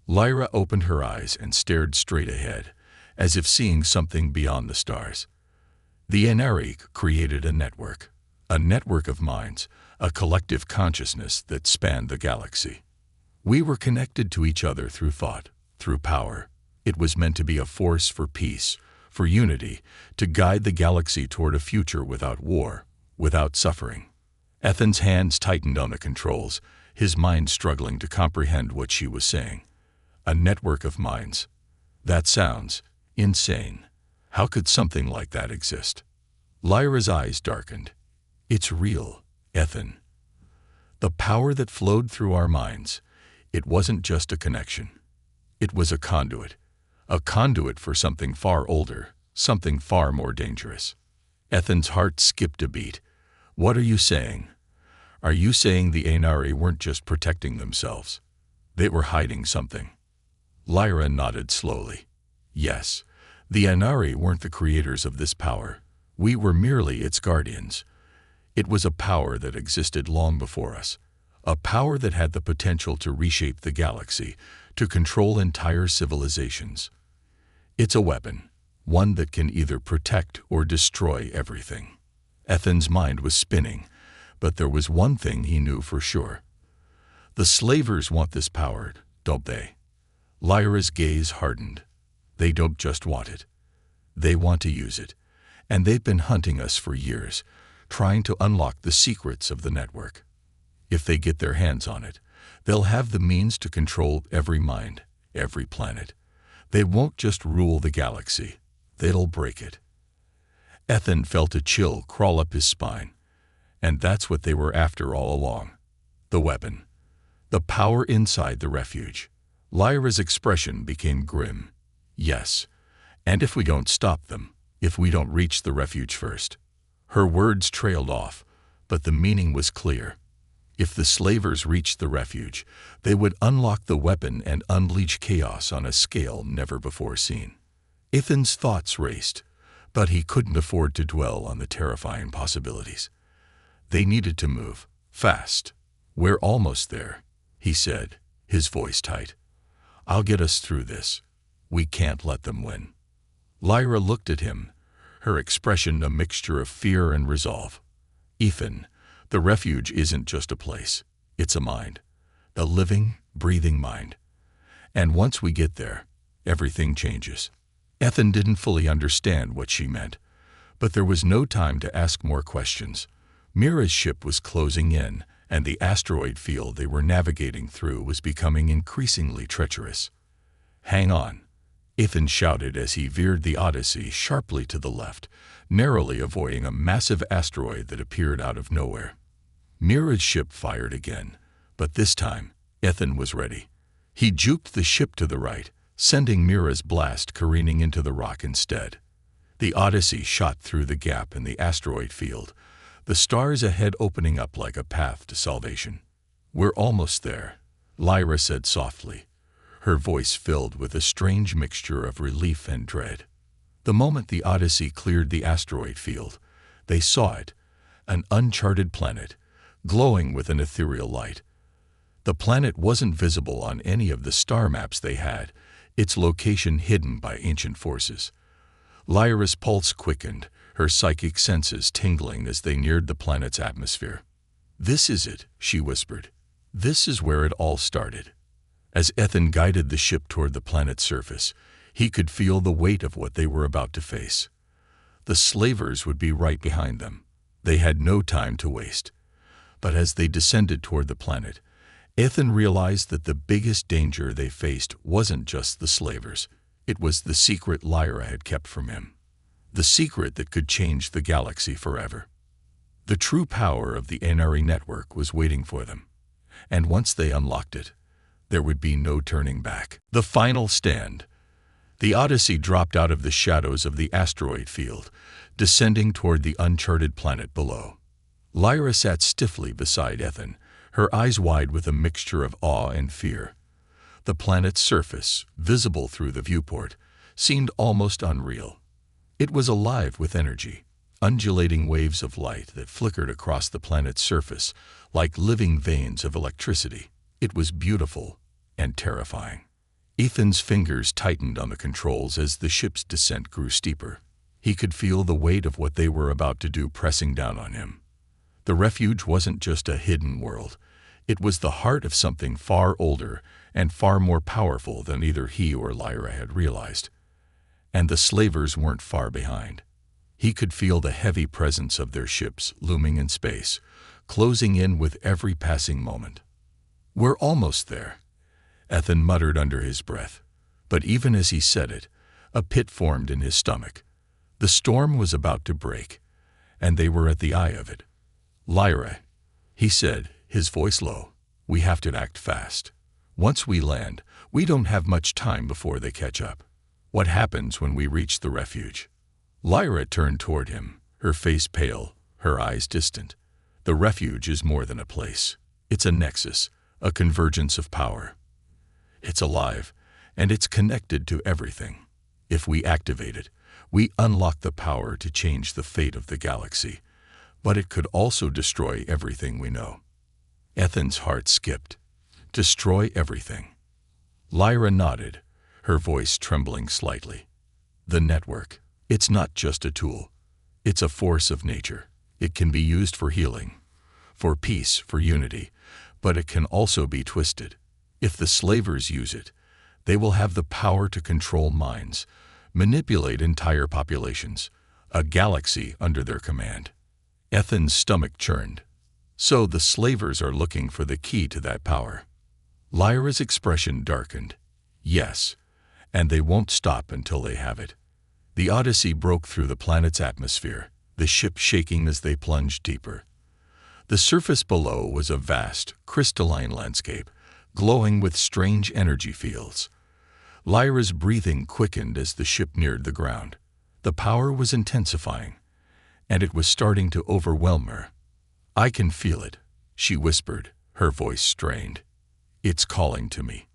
Lyra opened her eyes and stared straight ahead, as if seeing something beyond the stars. "The Anari created a network of minds, a collective consciousness that spanned the galaxy. We were connected to each other through thought, through power. It was meant to be a force for peace, for unity, to guide the galaxy toward a future without war, without suffering." Ethan's hands tightened on the controls, his mind struggling to comprehend what she was saying. A network of minds. That sounds insane. How could something like that exist? Lyra's eyes darkened. "It's real, Ethan. The power that flowed through our minds, it wasn't just a connection. It was a conduit for something far older, something far more dangerous." Ethan's heart skipped a beat. "What are you saying? Are you saying the Anari weren't just protecting themselves? They were hiding something?" Lyra nodded slowly. "Yes, the Anari weren't the creators of this power. We were merely its guardians. It was a power that existed long before us, a power that had the potential to reshape the galaxy, to control entire civilizations. It's a weapon, one that can either protect or destroy everything." Ethan's mind was spinning, but there was one thing he knew for sure. "The slavers want this power, don't they?" Lyra's gaze hardened. "They don't just want it. They want to use it. And they've been hunting us for years, trying to unlock the secrets of the network. If they get their hands on it, they'll have the means to control every mind, every planet. They won't just rule the galaxy. They'll break it." Ethan felt a chill crawl up his spine. And that's what they were after all along. The weapon. The power inside the refuge. Lyra's expression became grim. "Yes, and if we don't stop them, if we don't reach the refuge first." Her words trailed off, but the meaning was clear. If the slavers reached the refuge, they would unlock the weapon and unleash chaos on a scale never before seen. Ethan's thoughts raced, but he couldn't afford to dwell on the terrifying possibilities. They needed to move, fast. "We're almost there," he said, his voice tight. "I'll get us through this. We can't let them win." Lyra looked at him, her expression a mixture of fear and resolve. "Ethan, the refuge isn't just a place. It's a mind. The living, breathing mind. And once we get there, everything changes." Ethan didn't fully understand what she meant, but there was no time to ask more questions. Mira's ship was closing in, and the asteroid field they were navigating through was becoming increasingly treacherous. "Hang on," Ethan shouted as he veered the Odyssey sharply to the left, narrowly avoiding a massive asteroid that appeared out of nowhere. Mira's ship fired again, but this time, Ethan was ready. He juked the ship to the right, sending Mira's blast careening into the rock instead. The Odyssey shot through the gap in the asteroid field, the stars ahead opening up like a path to salvation. "We're almost there," Lyra said softly, her voice filled with a strange mixture of relief and dread. The moment the Odyssey cleared the asteroid field, they saw it, an uncharted planet, glowing with an ethereal light. The planet wasn't visible on any of the star maps they had, its location hidden by ancient forces. Lyra's pulse quickened, her psychic senses tingling as they neared the planet's atmosphere. "This is it," she whispered. "This is where it all started." As Ethan guided the ship toward the planet's surface, he could feel the weight of what they were about to face. The slavers would be right behind them. They had no time to waste. But as they descended toward the planet, Ethan realized that the biggest danger they faced wasn't just the slavers. It was the secret Lyra had kept from him. The secret that could change the galaxy forever. The true power of the NRE network was waiting for them. And once they unlocked it, there would be no turning back. The final stand. The Odyssey dropped out of the shadows of the asteroid field, descending toward the uncharted planet below. Lyra sat stiffly beside Ethan, her eyes wide with a mixture of awe and fear. The planet's surface, visible through the viewport, seemed almost unreal. It was alive with energy, undulating waves of light that flickered across the planet's surface like living veins of electricity. It was beautiful and terrifying. Ethan's fingers tightened on the controls as the ship's descent grew steeper. He could feel the weight of what they were about to do pressing down on him. The refuge wasn't just a hidden world. It was the heart of something far older and far more powerful than either he or Lyra had realized. And the slavers weren't far behind. He could feel the heavy presence of their ships looming in space, closing in with every passing moment. "We're almost there," Ethan muttered under his breath. But even as he said it, a pit formed in his stomach. The storm was about to break, and they were at the eye of it. "Lyra," he said, his voice low, "we have to act fast. Once we land, we don't have much time before they catch up. What happens when we reach the refuge?" Lyra turned toward him, her face pale, her eyes distant. "The refuge is more than a place. It's a nexus, a convergence of power. It's alive, and it's connected to everything. If we activate it, we unlock the power to change the fate of the galaxy. But it could also destroy everything we know." Ethan's heart skipped. Destroy everything. Lyra nodded, her voice trembling slightly. "The network. It's not just a tool. It's a force of nature. It can be used for healing, for peace, for unity, but it can also be twisted. If the slavers use it, they will have the power to control minds, manipulate entire populations, a galaxy under their command." Ethan's stomach churned. "So the slavers are looking for the key to that power." Lyra's expression darkened. "Yes, and they won't stop until they have it." The Odyssey broke through the planet's atmosphere, the ship shaking as they plunged deeper. The surface below was a vast, crystalline landscape, glowing with strange energy fields. Lyra's breathing quickened as the ship neared the ground. The power was intensifying, and it was starting to overwhelm her. "I can feel it," she whispered, her voice strained. "It's calling to me."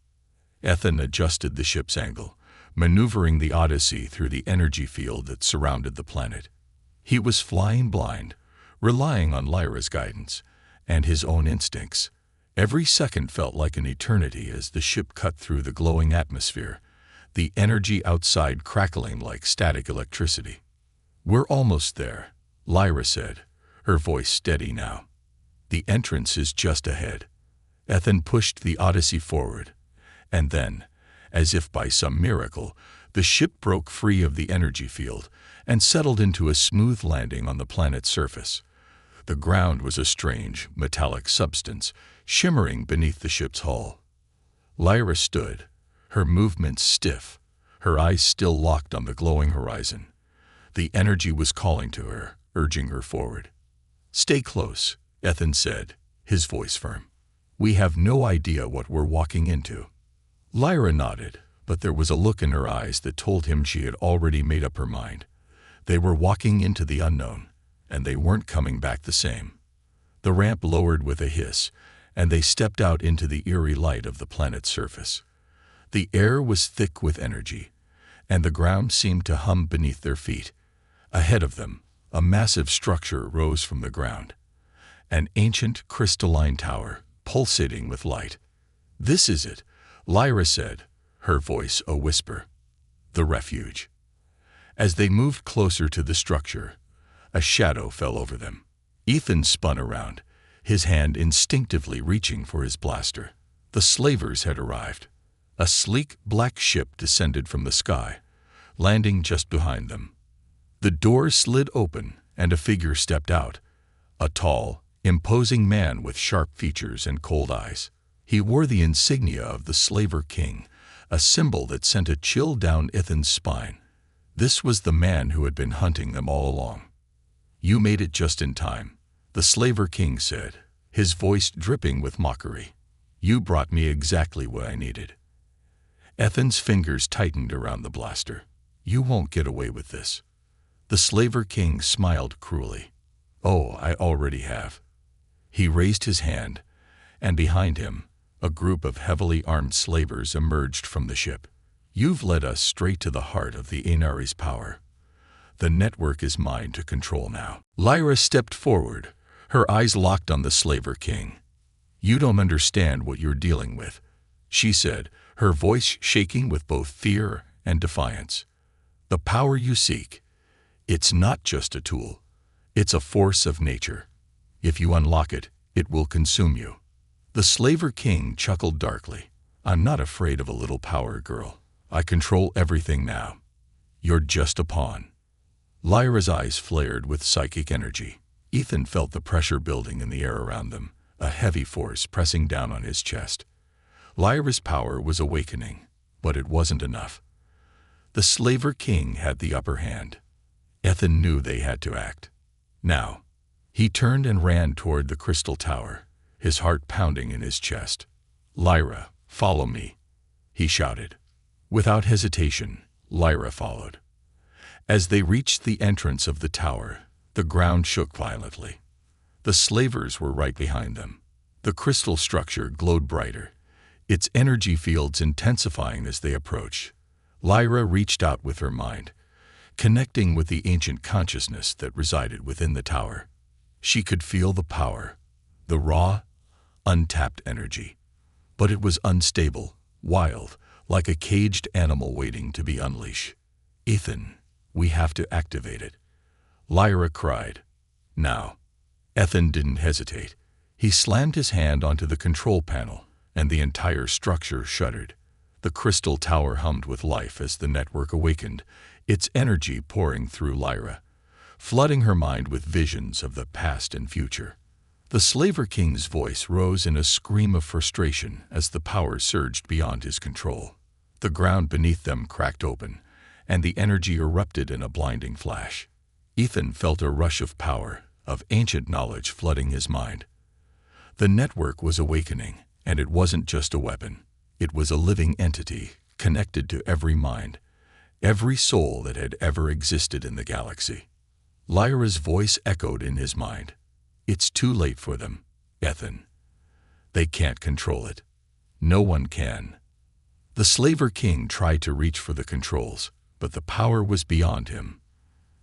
Ethan adjusted the ship's angle, maneuvering the Odyssey through the energy field that surrounded the planet. He was flying blind, relying on Lyra's guidance and his own instincts. Every second felt like an eternity as the ship cut through the glowing atmosphere, the energy outside crackling like static electricity. "We're almost there," Lyra said, her voice steady now. "The entrance is just ahead." Ethan pushed the Odyssey forward, and then, as if by some miracle, the ship broke free of the energy field and settled into a smooth landing on the planet's surface. The ground was a strange, metallic substance, shimmering beneath the ship's hull. Lyra stood, her movements stiff, her eyes still locked on the glowing horizon. The energy was calling to her, urging her forward. "Stay close," Ethan said, his voice firm. "We have no idea what we're walking into." Lyra nodded, but there was a look in her eyes that told him she had already made up her mind. They were walking into the unknown, and they weren't coming back the same. The ramp lowered with a hiss, and they stepped out into the eerie light of the planet's surface. The air was thick with energy, and the ground seemed to hum beneath their feet. Ahead of them, a massive structure rose from the ground. An ancient crystalline tower, pulsating with light. "This is it," Lyra said, her voice a whisper. "The refuge." As they moved closer to the structure, a shadow fell over them. Ethan spun around, his hand instinctively reaching for his blaster. The slavers had arrived. A sleek black ship descended from the sky, landing just behind them. The doors slid open, and a figure stepped out. A tall, imposing man with sharp features and cold eyes. He wore the insignia of the Slaver King, a symbol that sent a chill down Ethan's spine. This was the man who had been hunting them all along. "You made it just in time," the Slaver King said, his voice dripping with mockery. "You brought me exactly what I needed." Ethan's fingers tightened around the blaster. "You won't get away with this." The Slaver King smiled cruelly. "Oh, I already have." He raised his hand, and behind him, a group of heavily armed slavers emerged from the ship. "You've led us straight to the heart of the Ainari's power. The network is mine to control now." Lyra stepped forward, her eyes locked on the Slaver King. "You don't understand what you're dealing with," she said, her voice shaking with both fear and defiance. "The power you seek, it's not just a tool. It's a force of nature. If you unlock it, it will consume you." The Slaver King chuckled darkly. "I'm not afraid of a little power, girl. I control everything now. You're just a pawn." Lyra's eyes flared with psychic energy. Ethan felt the pressure building in the air around them, a heavy force pressing down on his chest. Lyra's power was awakening, but it wasn't enough. The Slaver King had the upper hand. Ethan knew they had to act. Now, he turned and ran toward the crystal tower, his heart pounding in his chest. "Lyra, follow me," he shouted. Without hesitation, Lyra followed. As they reached the entrance of the tower, the ground shook violently. The slavers were right behind them. The crystal structure glowed brighter, its energy fields intensifying as they approached. Lyra reached out with her mind, connecting with the ancient consciousness that resided within the tower. She could feel the power, the raw, untapped energy. But it was unstable, wild, like a caged animal waiting to be unleashed. "Ethan, we have to activate it," Lyra cried. "Now." Ethan didn't hesitate. He slammed his hand onto the control panel, and the entire structure shuddered. The crystal tower hummed with life as the network awakened, its energy pouring through Lyra, flooding her mind with visions of the past and future. The Slaver King's voice rose in a scream of frustration as the power surged beyond his control. The ground beneath them cracked open, and the energy erupted in a blinding flash. Ethan felt a rush of power, of ancient knowledge flooding his mind. The network was awakening, and it wasn't just a weapon. It was a living entity, connected to every mind, every soul that had ever existed in the galaxy. Lyra's voice echoed in his mind. "It's too late for them, Ethan. They can't control it. No one can." The Slaver King tried to reach for the controls, but the power was beyond him.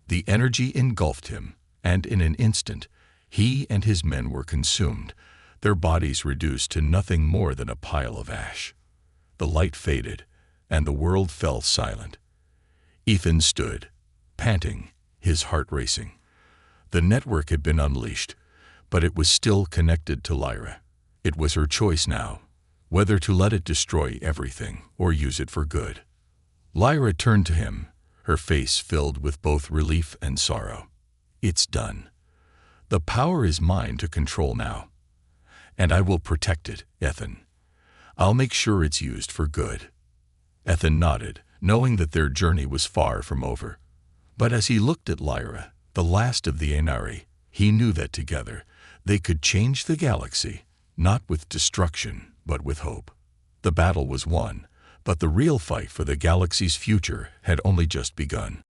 The energy engulfed him, and in an instant, he and his men were consumed, their bodies reduced to nothing more than a pile of ash. The light faded, and the world fell silent. Ethan stood, panting, his heart racing. The network had been unleashed, but it was still connected to Lyra. It was her choice now, whether to let it destroy everything or use it for good. Lyra turned to him, her face filled with both relief and sorrow. "It's done. The power is mine to control now. And I will protect it, Ethan. I'll make sure it's used for good." Ethan nodded, knowing that their journey was far from over. But as he looked at Lyra, the last of the Ainari, he knew that together they could change the galaxy, not with destruction, but with hope. The battle was won, but the real fight for the galaxy's future had only just begun.